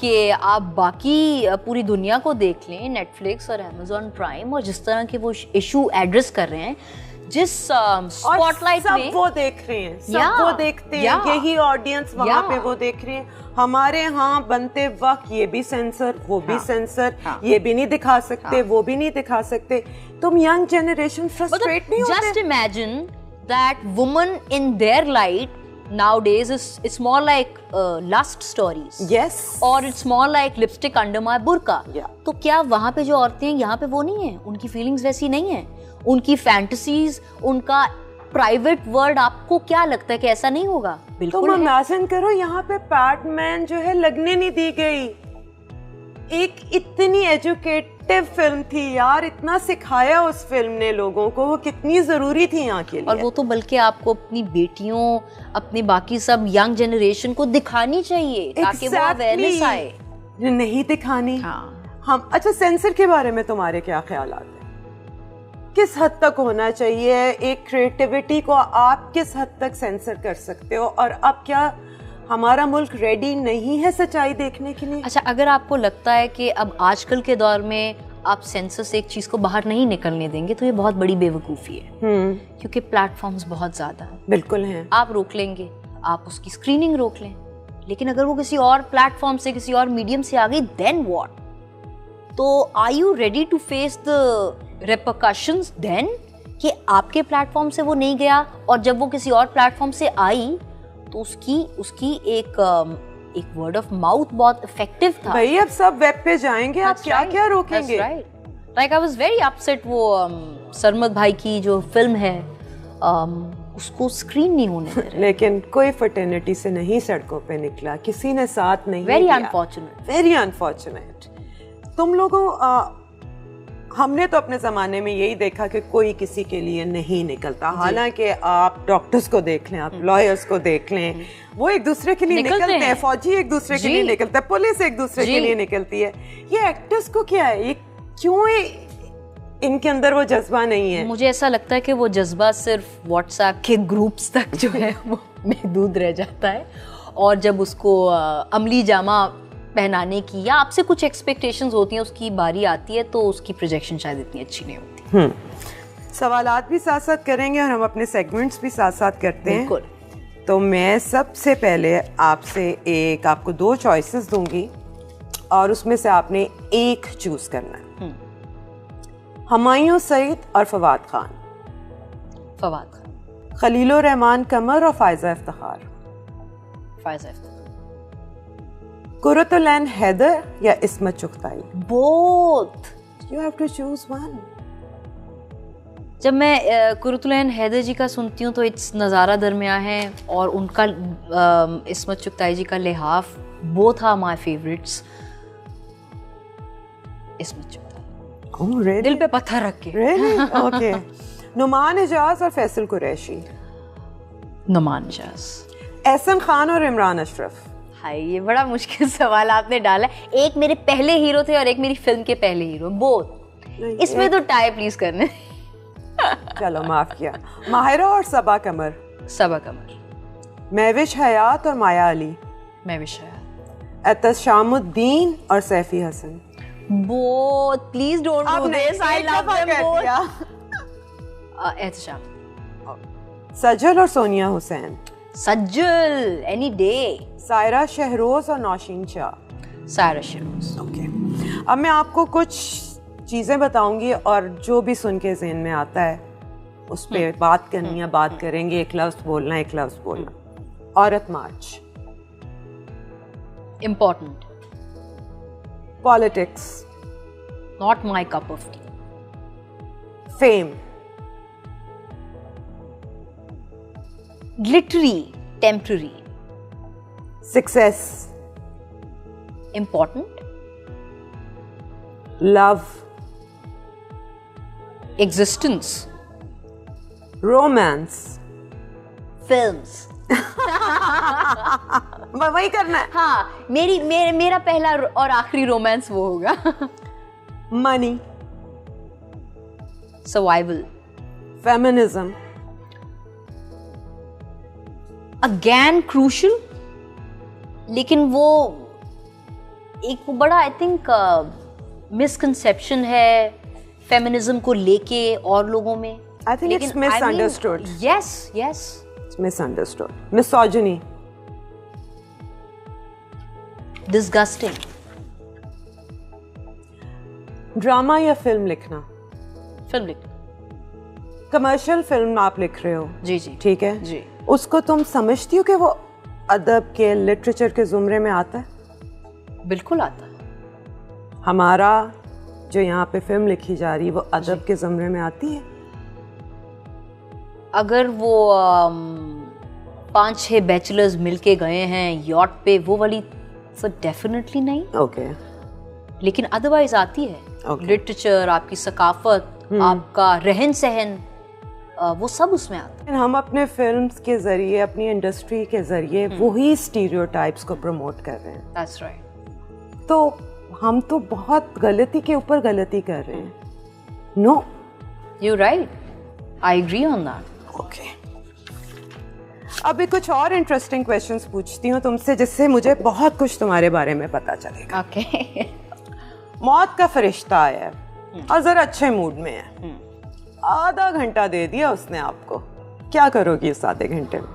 कि आप बाकी पूरी दुनिया को देख लें, नेटफ्लिक्स और अमेज़न प्राइम, और जिस तरह के वो इशू एड्रेस कर रहे हैं, जिस स्पॉटलाइट में वो देख रहे हैं, सब वो देखते हैं, यही ऑडियंस वहाँ पे वो देख रहे हैं। हमारे यहाँ बनते वक्त ये भी सेंसर, वो भी सेंसर, ये भी नहीं दिखा सकते, वो भी नहीं दिखा सकते। तुम यंग जनरेशन फ्रस्ट्रेट नहीं होते? Just imagine that woman in their light nowadays it's more like lust stories. Yes. Or it's more like lipstick under my burqa. तो क्या वहाँ पे जो औरतें हैं यहाँ पे वो नहीं है? उनकी फीलिंग्स वैसी नहीं है, उनकी फैंटेसीज, उनका प्राइवेट वर्ल्ड, आपको क्या लगता है कि ऐसा नहीं होगा? बिल्कुल। तुम इमेजिन करो, यहाँ पे पैडमैन जो है लगने नहीं दी गई। एक इतनी एजुकेटिव फिल्म थी यार, इतना सिखाया उस फिल्म ने लोगों को, वो कितनी जरूरी थी यहाँ के लिए। और वो तो बल्कि आपको अपनी बेटियों, अपने बाकी सब यंग जनरेशन को दिखानी चाहिए ताकि वो अवेयरनेस आए। नहीं दिखानी। हम अच्छा, सेंसर के बारे में तुम्हारे क्या ख्यालात हैं? किस हद तक होना चाहिए? एक क्रिएटिविटी को आप किस हद तक सेंसर कर सकते हो? और अब क्या हमारा मुल्क रेडी नहीं है सच्चाई देखने के लिए? अच्छा, अगर आपको लगता है कि अब आजकल के दौर में आप सेंसर से एक चीज को बाहर नहीं निकलने देंगे, तो ये बहुत बड़ी बेवकूफ़ी है। क्योंकि प्लेटफॉर्म्स बहुत ज्यादा हैं। बिल्कुल हैं। आप रोक लेंगे, आप उसकी स्क्रीनिंग रोक लें, लेकिन अगर वो किसी और प्लेटफॉर्म से, किसी और मीडियम से आ गई, देन व्हाट? तो are you ready to face the repercussions then, कि आपके प्लेटफॉर्म से वो नहीं गया और जब वो किसी और प्लेटफॉर्म से आई तो उसकी एक वर्ड ऑफ माउथ बहुत इफेक्टिव था। भाई अब सब वेब पे जाएंगे, आप क्या रोकेंगे? Like I was very upset, वो सरमद भाई की जो फिल्म है उसको स्क्रीन नहीं होने दे रहे। लेकिन कोई फर्टर्निटी से नहीं सड़कों पे निकला, किसी ने साथ नहीं दिया। Very unfortunate. तुम लोगों हमने तो अपने ज़माने में यही देखा कि कोई किसी के लिए नहीं निकलता। हालांकि आप डॉक्टर्स को देख लें, आप लॉयर्स को देख लें, वो एक दूसरे के लिए निकलते हैं, फौजी एक दूसरे के लिए निकलता है, पुलिस एक दूसरे के लिए निकलती है। ये एक्टर्स को क्या है, ये क्यों इनके अंदर वो जज्बा नहीं है? मुझे ऐसा लगता है कि वो जज्बा सिर्फ व्हाट्सएप के ग्रुप्स तक जो है वो महदूद रह जाता है, और जब उसको अमली जामा पहनाने की या आपसे कुछ एक्सपेक्टेशंस होती हैं, उसकी बारी आती है तो उसकी प्रोजेक्शन शायद इतनी अच्छी नहीं होती। सवालात भी साथ साथ करेंगे और हम अपने सेगमेंट्स भी साथ साथ करते हैं। तो मैं सबसे पहले आपको 2 चॉइसेस दूंगी और उसमें से आपने एक चूज करना है। हुमायूं सईद और फवाद खान। खलीलुर रहमान कमर और फायजा इफ्तिखार। कुर्रतुल ऐन हैदर या Ismat Chughtai? Both. You have to choose one. जब मैं कुर्रतुल ऐन हैदर जी का सुनती हूँ तो इट्स नज़ारा दरमिया है, और उनका इस्मत चुगताई जी का Lihaaf, both are my favourites. Ismat Chughtai. Oh, really? दिल पे पत्थर रख के। Really? Okay. नुमान इजाज और फैसल कुरैशी। नुमान इजाज। एहसन खान और इमरान अशरफ। हाय, ये बड़ा मुश्किल सवाल आपने डाला। एक मेरे पहले हीरो थे और एक मेरी फिल्म के पहले हीरो, बोथ। इसमें तो टाई प्लीज करने। चलो माफ किया। माहिरा और सबा कमर। महविश हयात और माया अली। महविश हयात। एतस शामुद्दीन और Saifi Hassan. Both. Please don't do this, I love them both. Ehtesham. Sajal और सोनिया हुसैन। Sajal, any day. सायरा शहरोज और नौशीन शाह। सायरा शहरोज। ओके। अब मैं आपको कुछ चीज़ें बताऊंगी और जो भी सुन के ज़हन में आता है उस पर बात करनी है, बात करेंगे। एक लफ्ज़ बोलना। Aurat March. Important. Politics. Not my cup of tea. Fame. Glittery, temporary. Success. Important. Love. Existence. Romance. Films. वही करना है। हाँ, मेरा पहला और आखिरी रोमांस वो होगा। Money. Survival. Feminism. Again crucial, लेकिन वो एक बड़ा आई थिंक मिसकंसेप्शन है फेमिनिज्म को लेके और लोगों में. I think it's misunderstood. Yes. It's misunderstood. Misogyny. Disgusting. Drama या फिल्म लिखना? फिल्म लिखना. कमर्शियल फिल्म आप लिख रहे हो? जी. ठीक है जी. उसको तुम समझती हो कि वो अदब के, लिटरेचर के जुमरे में आता है? बिल्कुल आता है. हमारा जो यहाँ पे फिल्म लिखी जा रही है वो अदब के जुमरे में आती है? अगर वो 5-6 बैचलर्स मिलके गए हैं यॉट पे, वो वाली तो डेफिनेटली नहीं. ओके. लेकिन अदरवाइज आती है. लिटरेचर, आपकी सकाफत, आपका रहन सहन, वो सब उसमें आता है. हम अपने फिल्म्स के जरिए, अपनी इंडस्ट्री के जरिए वही स्टीरियोटाइप्स को प्रमोट कर रहे हैं. That's right. तो हम तो बहुत गलती के ऊपर गलती कर रहे हैं. No. You're right. I agree on that. Okay. अभी कुछ और इंटरेस्टिंग क्वेश्चंस पूछती हूँ तुमसे, जिससे मुझे बहुत कुछ तुम्हारे बारे में पता चलेगा. ओके. मौत का फरिश्ता आया है और जरा अच्छे मूड में है. आधा घंटा दे दिया उसने आपको, क्या करोगी इस आधे घंटे में?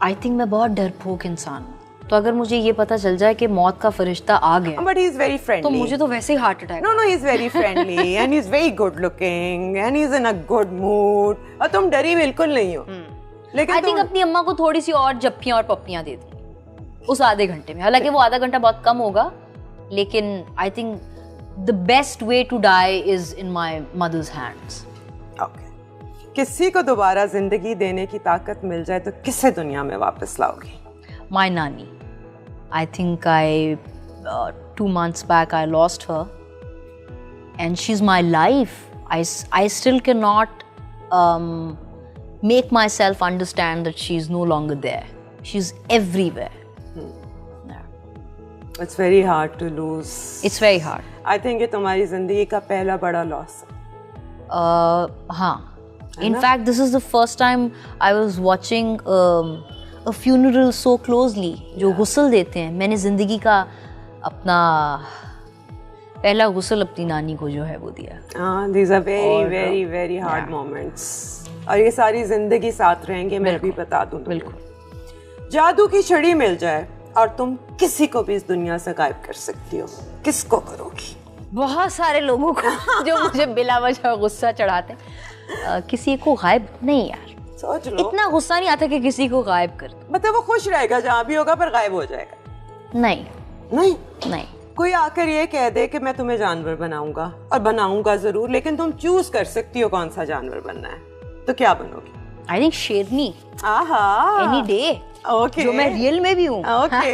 आई थिंक मैं बहुत डरपोक इंसान हूँ. तो अगर मुझे ये पता चल जाए कि मौत का फरिश्ता आ गया, but he is very friendly, तो मुझे तो वैसे ही heart attack. No he is very friendly and he is very good looking and he is in a good mood, और तुम डरी बिल्कुल नहीं हो. लेकिन आई थिंक अपनी अम्मा को थोड़ी सी और जप्पियां और पप्पियां दे दी उस आधे घंटे में. हालांकि वो आधा घंटा बहुत कम होगा, लेकिन I think the best way to die is in my mother's hands. Okay. किसी को दोबारा जिंदगी देने की ताकत मिल जाए तो किसे दुनिया में वापस लाओगी? माय नानी. I think 2 months back I lost her, and she's my life. I still cannot make myself understand that she's no longer there. She's everywhere. Yeah. It's very hard to lose. It's very hard. I think ये तुम्हारी जिंदगी का पहला बड़ा loss है. हाँ. In fact, this is the first time I was watching a funeral so closely. जो गुस्ल देते हैं, मैंने जिंदगी का अपना पहला गुस्ल अपनी नानी को जो है वो दिया. These are very very hard moments. और ये सारी जिंदगी साथ रहेंगे, मैं भी बता दूं. बिल्कुल. जादू की छड़ी मिल जाए और तुम किसी को भी इस दुनिया से गायब कर सकती हो, किसको करोगी? बहुत सारे लोगों को जो मुझे बिला वजह गुस्सा चढ़ाते हैं. किसी को गायब नहीं यार. सोच लो. इतना गुस्सा नहीं आता कि किसी को गायब कर दो. मतलब वो खुश रहेगा जहाँ भी होगा, पर गायब हो जाएगा? नहीं. कोई आकर ये कह दे कि मैं तुम्हें जानवर बनाऊंगा, और बनाऊंगा जरूर, लेकिन तुम चूज कर सकती हो कौन सा जानवर बनना है, तो क्या बनोगी? आई थिंक शेरनी. आहा. Any day. ओके. जो मैं रियल में भी हूँ. ओके.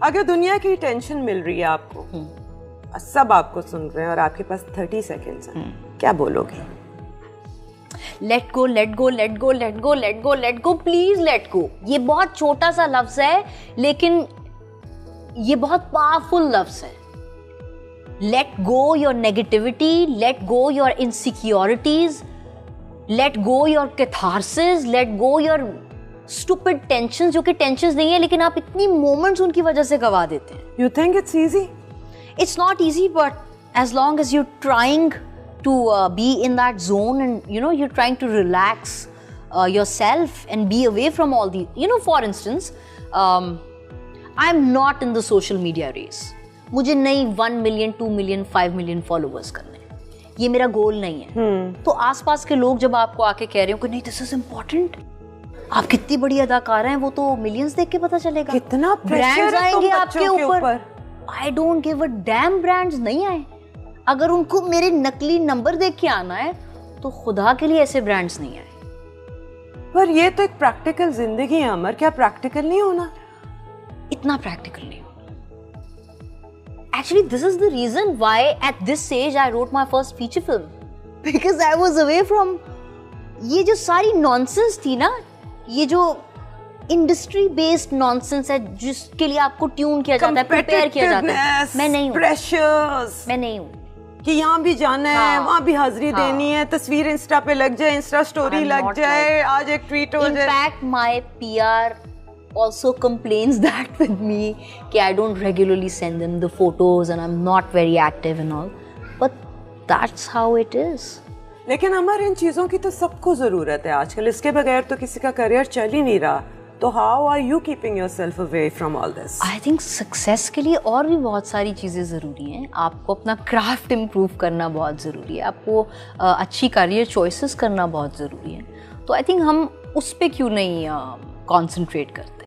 अगर दुनिया की टेंशन मिल रही है आपको, सब आपको सुन रहे हैं और आपके पास 30 सेकेंड्स हैं, क्या बोलोगे? Let go, let go, let go, let go, let go, let go, please let go. ये बहुत छोटा सा लफ्ज है, लेकिन ये बहुत पावरफुल लफ्ज है. Let go your negativity, let go your insecurities, let go your catharsis, let go your stupid tensions, जो कि टेंशंस नहीं है, लेकिन आप इतनी मोमेंट्स उनकी वजह से गवा देते हैं. You think it's easy? It's not easy, but as long as you're trying to be in that zone, and you're trying to relax yourself and be away from all the, for instance, I'm not in the social media race. मुझे नहीं 1 million, 2 million, 5 million followers करने, ये मेरा गोल नहीं है. तो आसपास के लोग जब आपको आके कह रहे हो कि नहीं दिस इज इम्पोर्टेंट, आप कितनी बड़ी अदाकारा हैं, वो तो मिलियंस देख के पता चलेगा. कितना ब्रांड्स आएंगे आपके ऊपर. I don't give a damn. Brands नहीं आए, अगर उनको मेरे नकली नंबर देख के आना है तो खुदा के लिए ऐसे ब्रांड्स नहीं आए. पर ये तो एक प्रैक्टिकल जिंदगी है अमर, क्या प्रैक्टिकल नहीं होना? इतना प्रैक्टिकल नहीं होना. Actually, this is the reason why at this stage I wrote my first feature film, because I was away from ये जो सारी नॉनसेंस थी ना, ये जो इंडस्ट्री बेस्ड नॉनसेंस है जिसके लिए आपको ट्यून किया जाता है, प्रिपेयर किया जाता है. मैं नहीं हूँ. प्रेशर्स. मैं नहीं हूँ. कि यहाँ भी जाना है, वहाँ भी हाजिरी देनी है, तस्वीर इंस्टा पे लग जाए, इंस्टा स्टोरी लग जाए, आज एक ट्वीट हो जाए। In fact my PR also complains that with me कि I don't regularly send them the photos and I'm not very active and all, but that's how it is. लेकिन हमारे इन चीज़ों की तो सबको ज़रूरत है आजकल, इसके बगैर तो किसी का करियर चल ही नहीं रहा। तो how are you keeping yourself away from all this? I think success के लिए और भी बहुत सारी चीज़ें ज़रूरी हैं। आपको अपना क्राफ्ट इम्प्रूव करना बहुत ज़रूरी है, आपको अच्छी करियर चॉइसेस करना बहुत ज़रूरी है। तो आई थिंक हम उस पर क्यों नहीं कॉन्सेंट्रेट करते।